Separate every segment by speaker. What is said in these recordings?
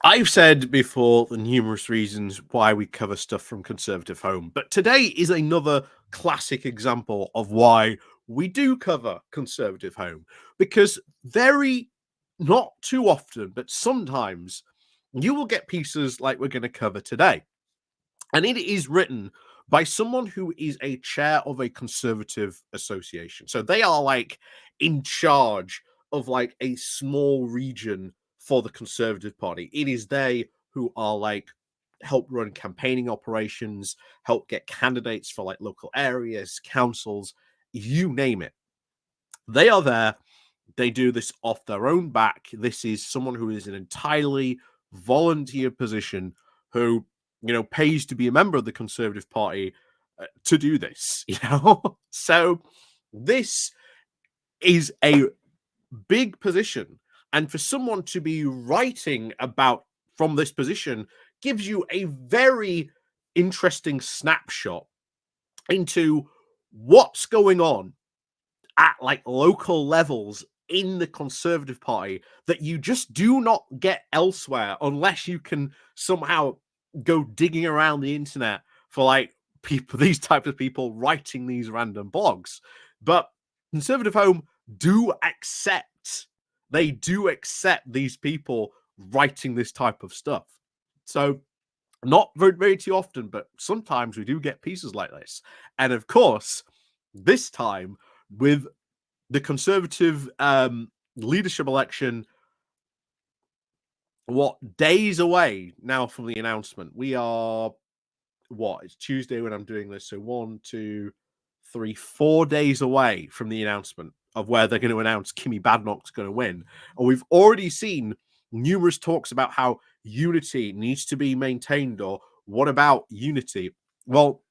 Speaker 1: I've said before the numerous reasons why we cover stuff from Conservative Home, but today is another classic example of why we do cover Conservative Home. Because very, not too often, but sometimes you will get pieces like we're going to cover today. And it is written by someone who is a chair of a Conservative association. So they are like in charge of like a small region for the Conservative Party. It is they who are like help run campaigning operations, help get candidates for like local areas, councils, you name it. They are there. They do this off their own back. This is someone who is an entirely volunteer position who, pays to be a member of the Conservative Party to do this, So this is a big position. And for someone to be writing about from this position gives you a very interesting snapshot into what's going on at like local levels in the Conservative Party that you just do not get elsewhere unless you can somehow go digging around the internet for like people, these types of people writing these random blogs. But Conservative Home they do accept these people writing this type of stuff. So not very, very too often, but sometimes we do get pieces like this. And of course, this time with the Conservative leadership election, days away now from the announcement? We are, it's Tuesday when I'm doing this. So 1, 2, 3, 4 days away from the announcement of where they're going to announce Kimmy Badenoch's going to win. And we've already seen numerous talks about how unity needs to be maintained, or what about unity? Well,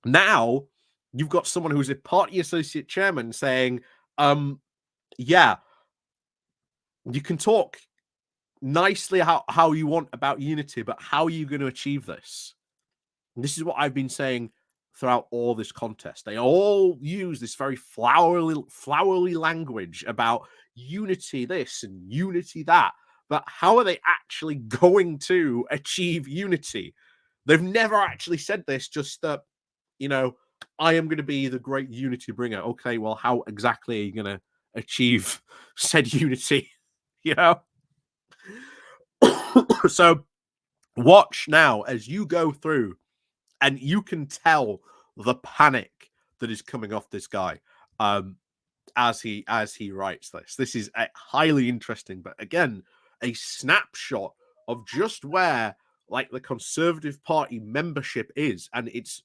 Speaker 1: now you've got someone who's a party associate chairman saying, yeah, you can talk nicely how you want about unity, but how are you going to achieve this? And this is what I've been saying throughout all this contest. They all use this very flowery language about unity this and unity that. But how are they actually going to achieve unity? They've never actually said this, just that, I am going to be the great unity bringer. Okay, well, how exactly are you going to achieve said unity? So watch now as you go through, and you can tell the panic that is coming off this guy as he writes this. This is highly interesting, but again, a snapshot of just where like the Conservative Party membership is, and it's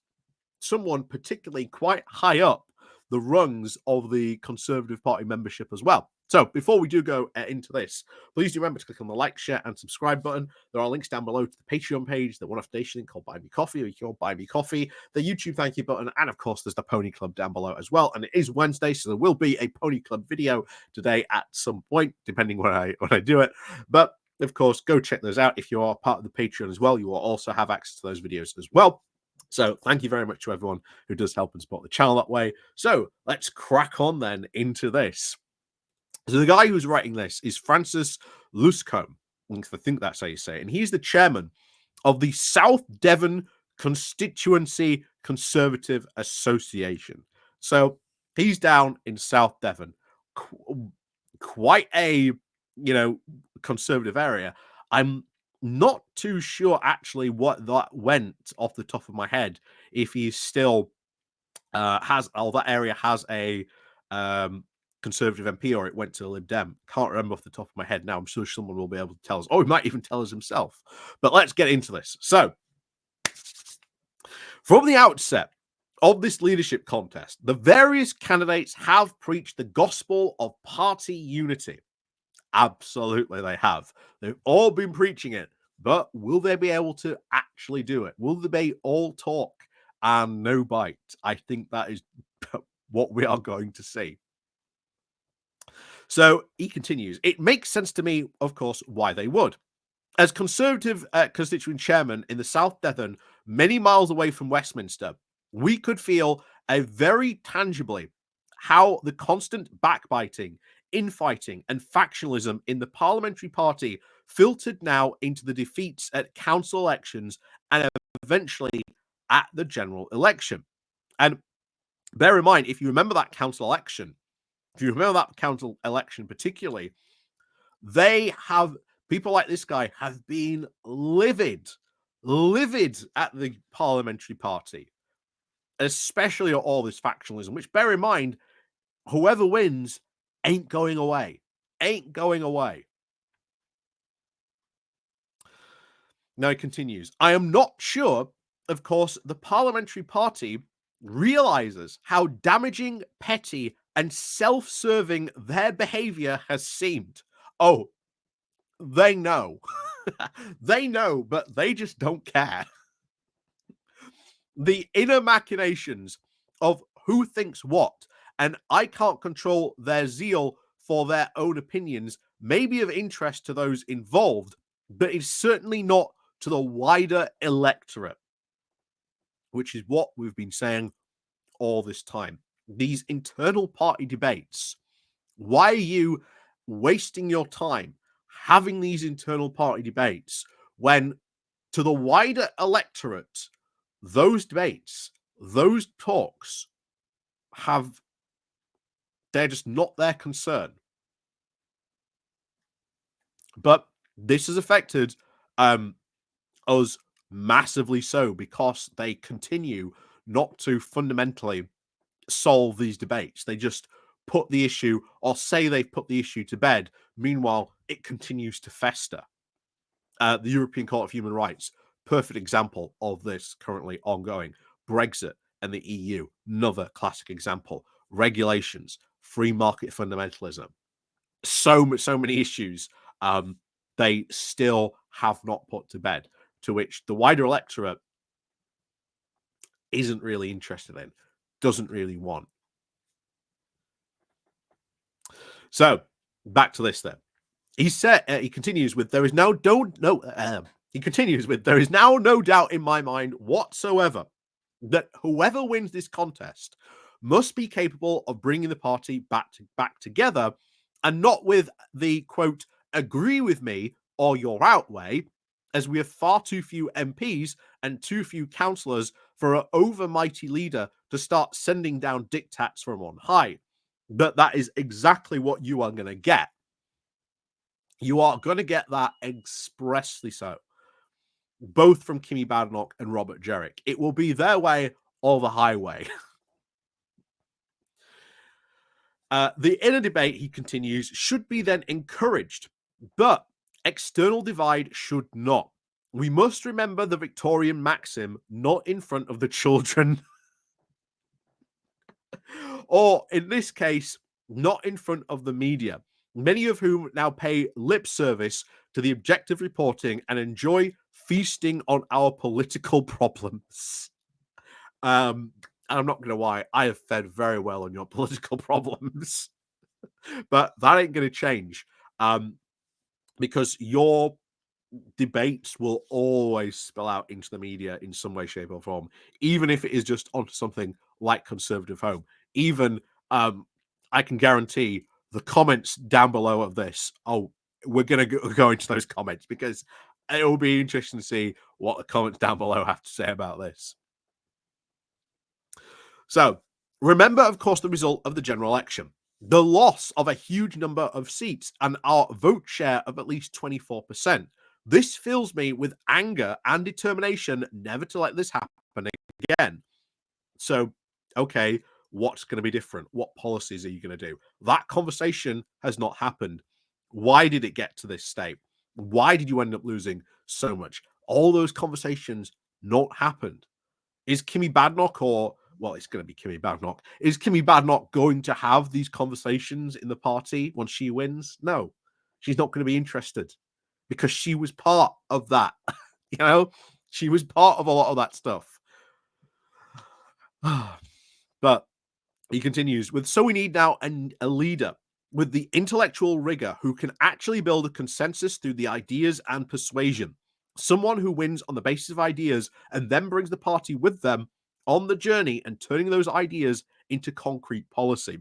Speaker 1: someone particularly quite high up the rungs of the Conservative Party membership as well. So before we do go into this, please do remember to click on the like, share, and subscribe button. There are links down below to the Patreon page, the one-off donation link called Buy Me Coffee, or you can Buy Me Coffee, the YouTube thank you button, and of course there's the Pony Club down below as well. And it is Wednesday, so there will be a Pony Club video today at some point, depending when I do it. But of course, go check those out. If you are part of the Patreon as well, you will also have access to those videos as well. So thank you very much to everyone who does help and support the channel that way. So let's crack on then into this. So the guy who's writing this is Francis Luscombe. I think that's how you say it. And he's the chairman of the South Devon Constituency Conservative Association. So he's down in South Devon, quite a, conservative area. I'm not too sure actually what that went off the top of my head, if he still that area has a Conservative MP, or it went to Lib Dem. Can't remember off the top of my head now. I'm sure someone will be able to tell us. Oh, he might even tell us himself. But let's get into this. So, from the outset of this leadership contest, the various candidates have preached the gospel of party unity. Absolutely, they have. They've all been preaching it. But will they be able to actually do it? Will they all talk and no bite? I think that is what we are going to see. So he continues, it makes sense to me, of course, why they would. As Conservative constituent chairman in the South Devon, many miles away from Westminster, we could feel very tangibly how the constant backbiting infighting and factionalism in the parliamentary party filtered now into the defeats at council elections and eventually at the general election. And bear in mind, if you remember that council election, particularly, people like this guy have been livid at the parliamentary party, especially at all this factionalism, which, bear in mind, whoever wins ain't going away. Now he continues, I am not sure, of course, the parliamentary party realizes how damaging, petty, and self-serving their behavior has seemed. Oh, they know. They know, but they just don't care. The inner machinations of who thinks what, and I can't control their zeal for their own opinions, may be of interest to those involved, but it's certainly not to the wider electorate, which is what we've been saying all this time. These internal party debates, why are you wasting your time having these internal party debates when to the wider electorate, those debates, those talks they're just not their concern. But this has affected us massively so, because they continue not to fundamentally solve these debates. They just put the issue, or say they've put the issue to bed. Meanwhile, it continues to fester. The European Court of Human Rights, perfect example of this currently ongoing. Brexit and the EU, another classic example. Regulations, free market fundamentalism, so many issues they still have not put to bed, to which the wider electorate isn't really interested in, doesn't really want. So back to this then. He continues with, there is now no doubt in my mind whatsoever that whoever wins this contest must be capable of bringing the party back together, and not with the, quote, agree with me or you're out way, as we have far too few MPs and too few councillors for an overmighty leader to start sending down diktats from on high. But that is exactly what you are going to get. You are going to get that expressly so, both from Kimi Badenoch and Robert Jerrick. It will be their way or the highway. The inner debate, he continues, should be then encouraged, but external divide should not. We must remember the Victorian maxim, not in front of the children. Or, in this case, not in front of the media, many of whom now pay lip service to the objective reporting and enjoy feasting on our political problems. And I'm not going to lie, I have fed very well on your political problems. But that ain't going to change, because your debates will always spill out into the media in some way, shape, or form, even if it is just onto something like Conservative Home. Even I can guarantee the comments down below of this, we're going to go into those comments, because it will be interesting to see what the comments down below have to say about this. So, remember, of course, the result of the general election. The loss of a huge number of seats and our vote share of at least 24%. This fills me with anger and determination never to let this happen again. So, okay, what's going to be different? What policies are you going to do? That conversation has not happened. Why did it get to this state? Why did you end up losing so much? All those conversations not happened. Is Kimi Badenoch, or, well, it's going to be Kimi Badenoch. Is Kimi Badenoch going to have these conversations in the party when she wins? No, she's not going to be interested, because she was part of that. She was part of a lot of that stuff. But he continues with, so we need now a leader with the intellectual rigor who can actually build a consensus through the ideas and persuasion. Someone who wins on the basis of ideas and then brings the party with them on the journey and turning those ideas into concrete policy.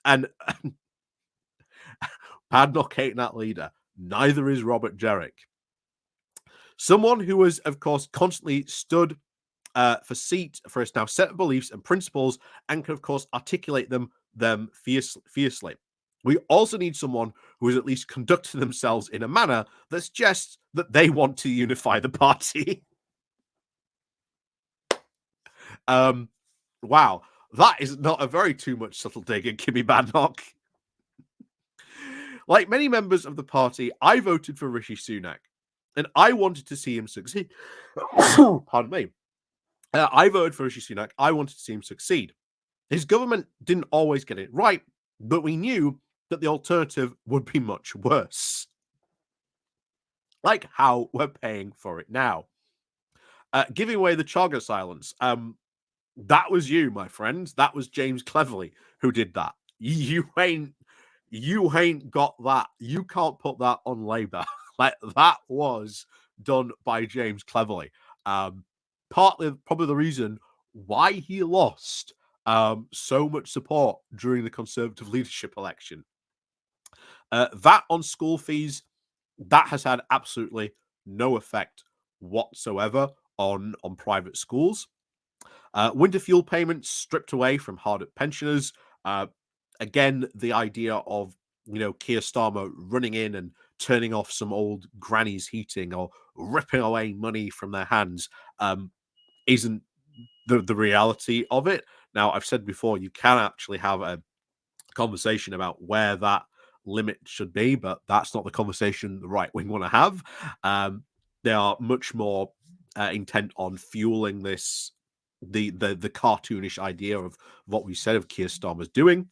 Speaker 1: And Badnoch ain't that leader. Neither is Robert Jerrick. Someone who has, of course, constantly stood for his now set of beliefs and principles, and can, of course, articulate them fiercely. We also need someone who has at least conducted themselves in a manner that suggests that they want to unify the party. Wow, that is not a very too much subtle dig at Kimmy Badnoch. Like many members of the party, I voted for Rishi Sunak, and I wanted to see him succeed. Pardon me. I voted for Rishi Sunak. I wanted to see him succeed. His government didn't always get it right, but we knew that the alternative would be much worse. Like how we're paying for it now. Giving away the Chaga silence. That was you, my friend. That was James Cleverly who did that. You ain't got that. You can't put that on Labour. Like that was done by James Cleverly. Partly probably the reason why he lost so much support during the Conservative leadership election. That on school fees, that has had absolutely no effect whatsoever on private schools. Winter fuel payments stripped away from hard-up pensioners. Again, the idea of Keir Starmer running in and turning off some old granny's heating or ripping away money from their hands isn't the reality of it. Now, I've said before, you can actually have a conversation about where that limit should be, but that's not the conversation the right wing want to have. They are much more intent on fueling this the cartoonish idea of what we said of Keir Starmer's doing.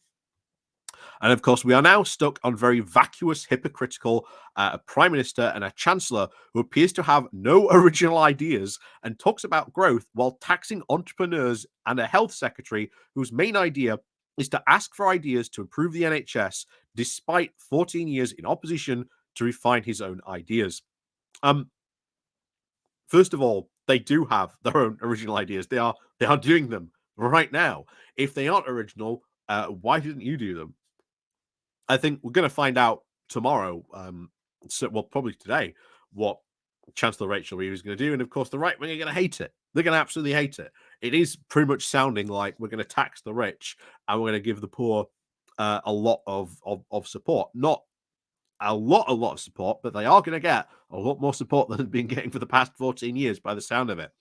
Speaker 1: And of course, we are now stuck on very vacuous, hypocritical prime minister and a chancellor who appears to have no original ideas and talks about growth while taxing entrepreneurs, and a health secretary whose main idea is to ask for ideas to improve the NHS despite 14 years in opposition to refine his own ideas. First of all, they do have their own original ideas. They are doing them right now. If they aren't original, why didn't you do them? I think we're going to find out tomorrow, probably today, what Chancellor Rachel Reeves is going to do. And of course, the right wing are going to hate it. They're going to absolutely hate it. It is pretty much sounding like we're going to tax the rich and we're going to give the poor a lot of support. Not a lot of support, but they are going to get a lot more support than they've been getting for the past 14 years by the sound of it.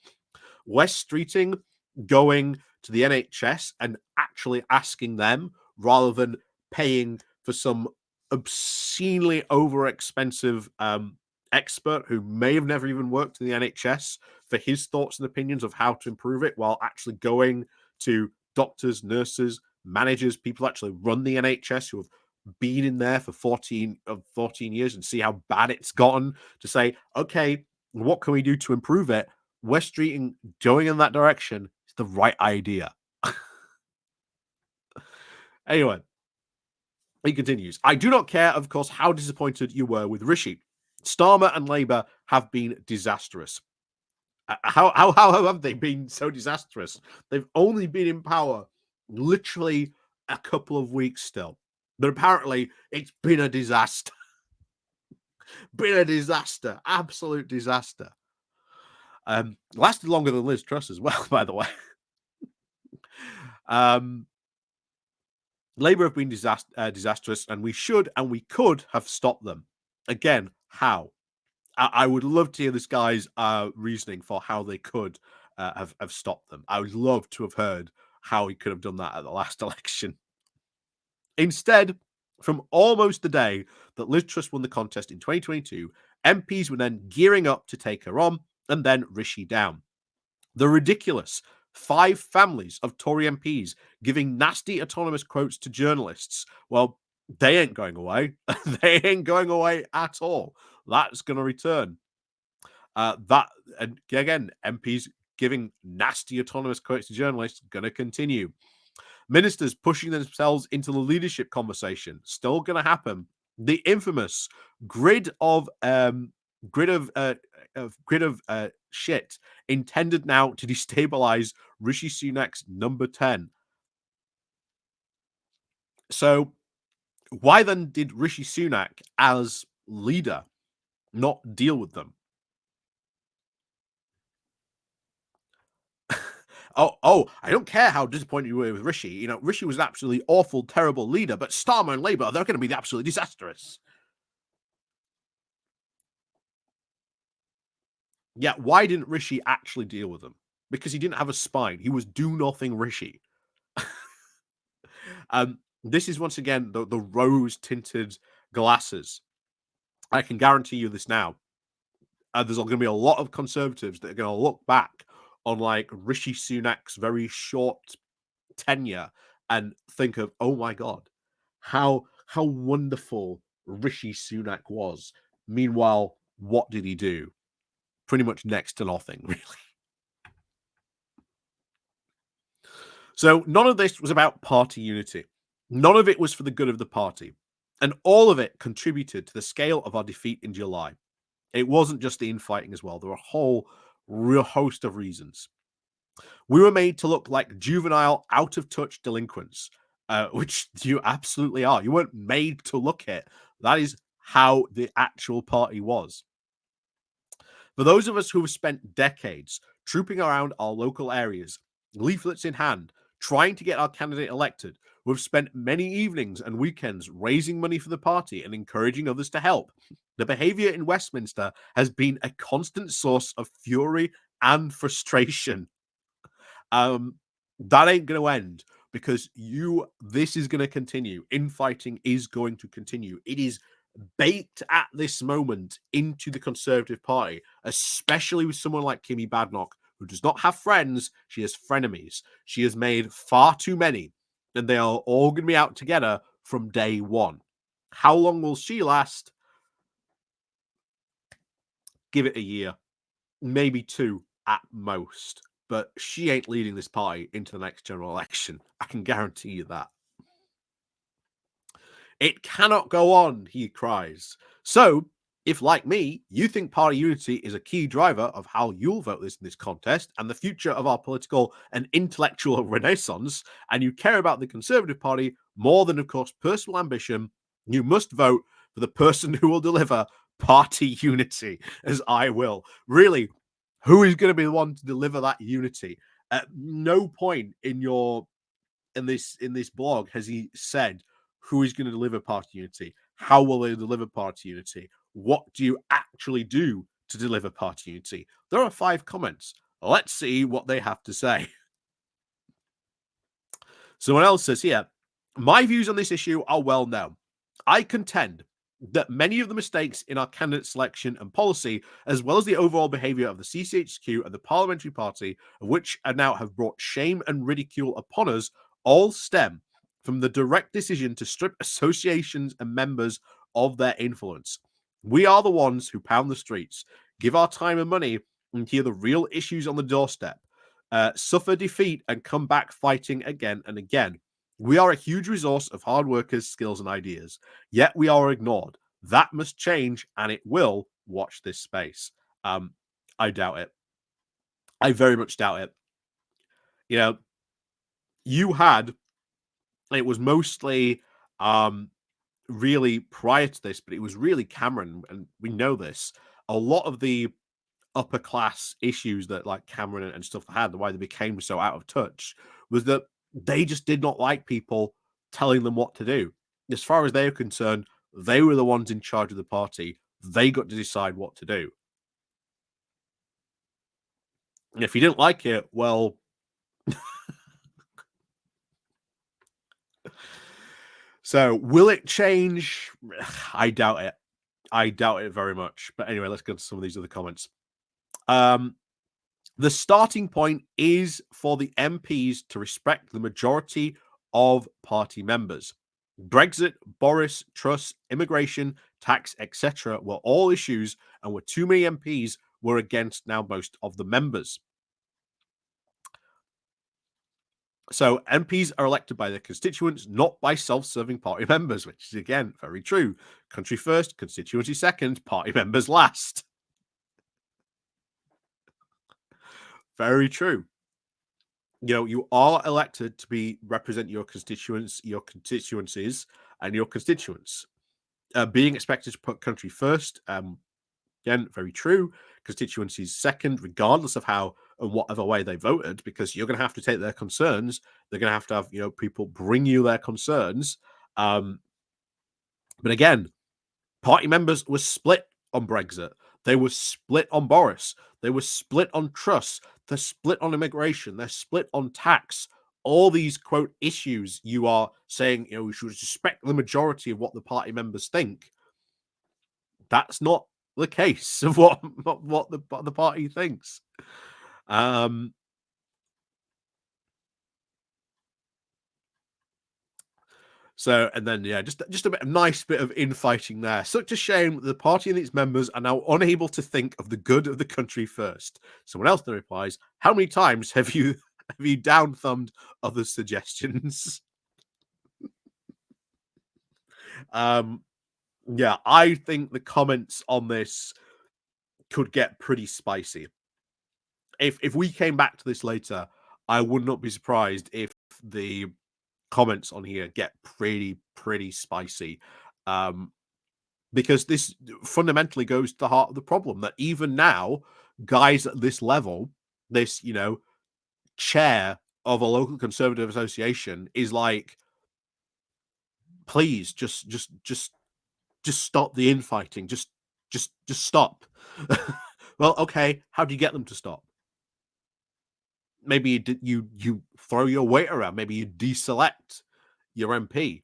Speaker 1: West Streeting, going to the NHS and actually asking them rather than paying for some obscenely over-expensive expert who may have never even worked in the NHS for his thoughts and opinions of how to improve it, while actually going to doctors, nurses, managers, people who actually run the NHS who have been in there for 14 years and see how bad it's gotten, to say, okay, what can we do to improve it? West Streeting going in that direction is the right idea. Anyway, he continues. I do not care, of course, how disappointed you were with Rishi. Starmer and Labour have been disastrous. How have they been so disastrous? They've only been in power literally a couple of weeks still. But apparently it's been a disaster. Been a disaster. Absolute disaster. Lasted longer than Liz Truss as well, by the way. Labour have been disastrous, and we should and we could have stopped them. Again, how? I would love to hear this guy's reasoning for how they could have stopped them. I would love to have heard how he could have done that at the last election. Instead, from almost the day that Liz Truss won the contest in 2022, MPs were then gearing up to take her on and then Rishi down. The ridiculous 5 families of Tory MPs giving nasty autonomous quotes to journalists. Well, they ain't going away. They ain't going away at all. That's going to return. That, and again, MPs giving nasty autonomous quotes to journalists, going to continue. Ministers pushing themselves into the leadership conversation, still going to happen. The infamous grid of shit intended now to destabilize Rishi Sunak's number 10. So Why then did Rishi Sunak, as leader, not deal with them? I don't care how disappointed you were with Rishi. You know, Rishi was an absolutely awful, terrible leader, but Starmer and Labour, they're going to be absolutely disastrous. Yeah, why didn't Rishi actually deal with them? Because he didn't have a spine. He was do nothing Rishi. This is once again the rose tinted glasses. I can guarantee you this now. There's going to be a lot of conservatives that are going to look back on like Rishi Sunak's very short tenure and think of, oh my god, how wonderful Rishi Sunak was. Meanwhile, what did he do? Pretty much next to nothing, really. So none of this was about party unity. None of it was for the good of the party. And all of it contributed to the scale of our defeat in July. It wasn't just the infighting as well. There were a whole real host of reasons. We were made to look like juvenile, out of touch delinquents, which you absolutely are. You weren't made to look it. That is how the actual party was. For those of us who have spent decades trooping around our local areas, leaflets in hand, trying to get our candidate elected, we've spent many evenings and weekends raising money for the party and encouraging others to help. The behavior in Westminster has been a constant source of fury and frustration. That ain't going to end because this is going to continue. Infighting is going to continue. It is baked at this moment into the Conservative Party, especially with someone like Kimmy Badenoch, who does not have friends. She has frenemies. She has made far too many, and they are all going to be out together from day one. How long will she last? Give it a year, maybe two at most. But she ain't leading this party into the next general election. I can guarantee you that. It cannot go on, he cries. So, if, like me, you think party unity is a key driver of how you'll vote in this contest and the future of our political and intellectual renaissance, and you care about the Conservative Party more than, of course, personal ambition, you must vote for the person who will deliver party unity, as I will. Really, who is going to be the one to deliver that unity? At no point in this blog has he said who is going to deliver party unity. How will they deliver party unity? What do you actually do to deliver party unity? There are 5 comments. Let's see what they have to say. Someone else says here, my views on this issue are well known. I contend that many of the mistakes in our candidate selection and policy, as well as the overall behaviour of the CCHQ and the Parliamentary Party, which are now have brought shame and ridicule upon us, all stem from the direct decision to strip associations and members of their influence. We are the ones who pound the streets, give our time and money, and hear the real issues on the doorstep, suffer defeat, and come back fighting again and again. We are a huge resource of hard workers, skills, and ideas, yet we are ignored. That must change, and it will. Watch this space. I doubt it. I very much doubt it. You know, you had, it was mostly really prior to this, but it was really Cameron, and we know this. A lot of the upper class issues that like Cameron and stuff had, the why they became so out of touch, was that they just did not like people telling them what to do. As far as they were concerned, they were the ones in charge of the party. They got to decide what to do. And if you didn't like it, well, so will it change? I doubt it. I doubt it very much. But anyway, let's go to some of these other comments. The starting point is for the MPs to respect the majority of party members. Brexit, Boris, Truss, immigration, tax, etc. were all issues, and were too many MPs were against now most of the members. So MPs are elected by their constituents, not by self-serving party members, which is again very true. Country first, constituency second, party members last. Very true. You know, you are elected to represent your constituents, your constituencies, and your constituents. Being expected to put country first, again, very true. Constituencies second, regardless of how and whatever way they voted, because you're going to have to take their concerns. They're going to have people bring you their concerns. But again, party members were split on Brexit. They were split on Boris. They were split on Truss. They're split on immigration. They're split on tax. All these quote issues you are saying, we should respect the majority of what the party members think. That's not the case of what the party thinks. So, and then just a nice bit of infighting there. Such a shame that the party and its members are now unable to think of the good of the country first. Someone else then replies, "How many times have you down thumbed other suggestions?" Yeah, I think the comments on this could get pretty spicy. If we came back to this later, I would not be surprised if the comments on here get pretty spicy, because this fundamentally goes to the heart of the problem, that even now, guys at this level, this chair of a local conservative association is like, please just stop the infighting, just stop. Well, okay, how do you get them to stop? Maybe you throw your weight around. Maybe you deselect your MP.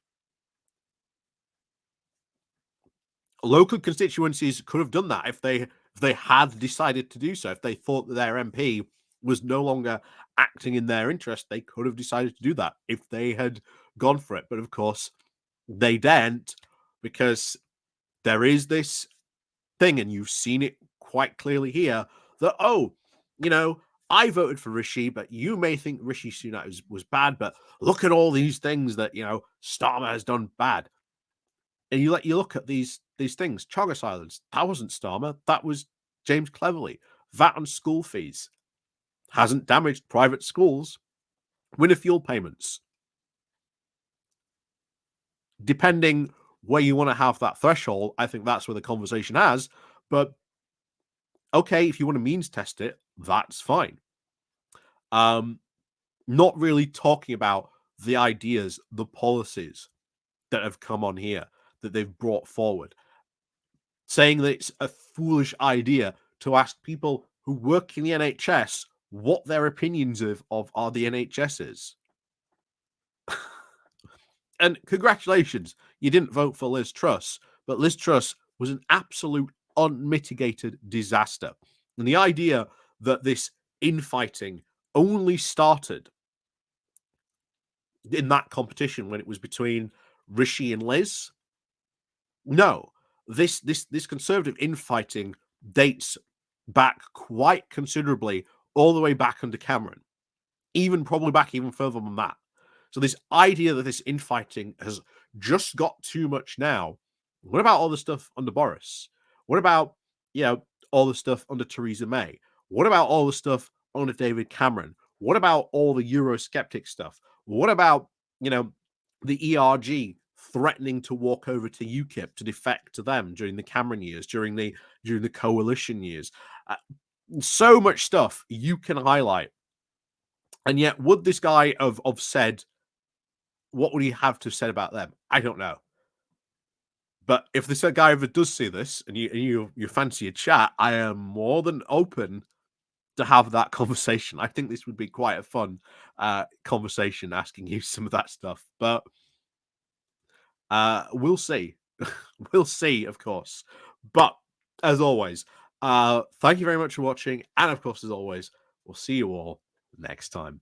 Speaker 1: Local constituencies could have done that if they had decided to do so. If they thought that their MP was no longer acting in their interest, they could have decided to do that if they had gone for it. But of course, they didn't, because there is this thing, and you've seen it quite clearly here, that I voted for Rishi, but you may think Rishi Sunak was bad, but look at all these things that Starmer has done bad. And you look at these things. Chargos Islands, that wasn't Starmer, that was James Cleverly. VAT on school fees hasn't damaged private schools. Winter fuel payments, depending where you want to have that threshold, I think that's where the conversation has. But okay, if you want to means test it, that's fine. Not really talking about the ideas, the policies that have come on here, that they've brought forward, saying that it's a foolish idea to ask people who work in the NHS what their opinions of are the NHS's. And congratulations, you didn't vote for Liz Truss, but Liz Truss was an absolute unmitigated disaster. And the idea that this infighting only started in that competition when it was between Rishi and Liz, no, this conservative infighting dates back quite considerably, all the way back under Cameron, probably back even further than that. So this idea that this infighting has just got too much now. What about all the stuff under Boris? What about all the stuff under Theresa May? What about all the stuff under David Cameron? What about all the Eurosceptic stuff? What about the ERG threatening to walk over to UKIP, to defect to them during the Cameron years, during the coalition years? So much stuff you can highlight. And yet, would this guy have said, what would he have to have said about them? I don't know. But if this guy ever does see this and you fancy a chat, I am more than open to have that conversation. I think this would be quite a fun conversation, asking you some of that stuff. But we'll see. We'll see, of course. But as always, thank you very much for watching. And of course, as always, we'll see you all next time.